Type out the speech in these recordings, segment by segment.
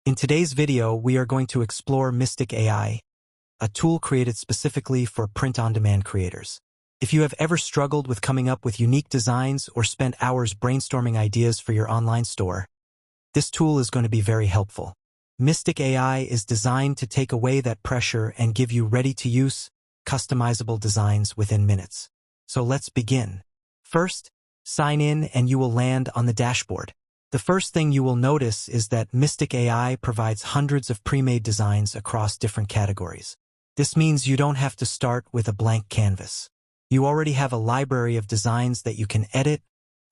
In today's video, we are going to explore Mystic AI, a tool created specifically for print-on-demand creators. If you have ever struggled with coming up with unique designs or spent hours brainstorming ideas for your online store, this tool is going to be very helpful. Mystic AI is designed to take away that pressure and give you ready-to-use, customizable designs within minutes. So let's begin. First, sign in and you will land on the dashboard. The first thing you will notice is that Mystic AI provides hundreds of pre-made designs across different categories. This means you don't have to start with a blank canvas. You already have a library of designs that you can edit,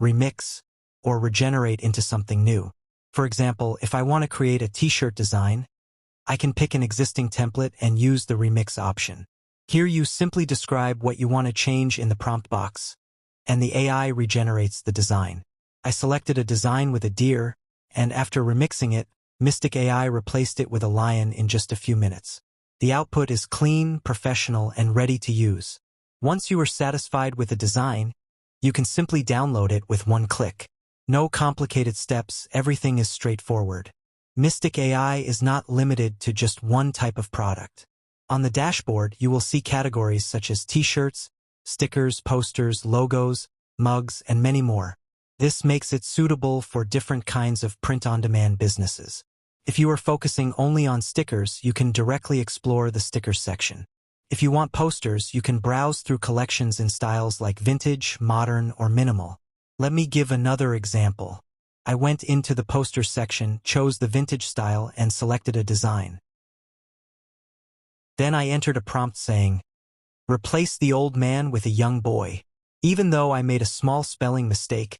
remix, or regenerate into something new. For example, if I want to create a t-shirt design, I can pick an existing template and use the remix option. Here you simply describe what you want to change in the prompt box, and the AI regenerates the design. I selected a design with a deer, and after remixing it, Mystic AI replaced it with a lion in just a few minutes. The output is clean, professional, and ready to use. Once you are satisfied with a design, you can simply download it with one click. No complicated steps, everything is straightforward. Mystic AI is not limited to just one type of product. On the dashboard, you will see categories such as t-shirts, stickers, posters, logos, mugs, and many more. This makes it suitable for different kinds of print-on-demand businesses. If you are focusing only on stickers, you can directly explore the stickers section. If you want posters, you can browse through collections in styles like vintage, modern, or minimal. Let me give another example. I went into the poster section, chose the vintage style, and selected a design. Then I entered a prompt saying, "Replace the old man with a young boy." Even though I made a small spelling mistake,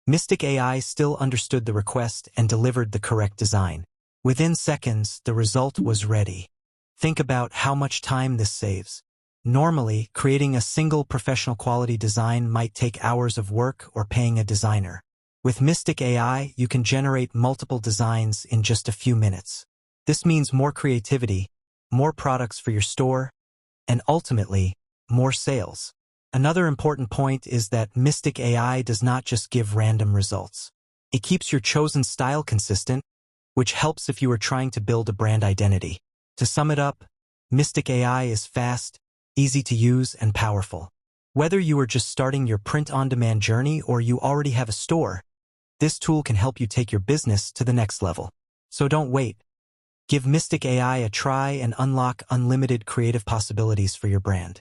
Mystic AI still understood the request and delivered the correct design. Within seconds, the result was ready. Think about how much time this saves. Normally, creating a single professional quality design might take hours of work or paying a designer. With Mystic AI, you can generate multiple designs in just a few minutes. This means more creativity, more products for your store, and ultimately, more sales. Another important point is that Mystic AI does not just give random results. It keeps your chosen style consistent, which helps if you are trying to build a brand identity. To sum it up, Mystic AI is fast, easy to use, and powerful. Whether you are just starting your print-on-demand journey or you already have a store, this tool can help you take your business to the next level. So don't wait. Give Mystic AI a try and unlock unlimited creative possibilities for your brand.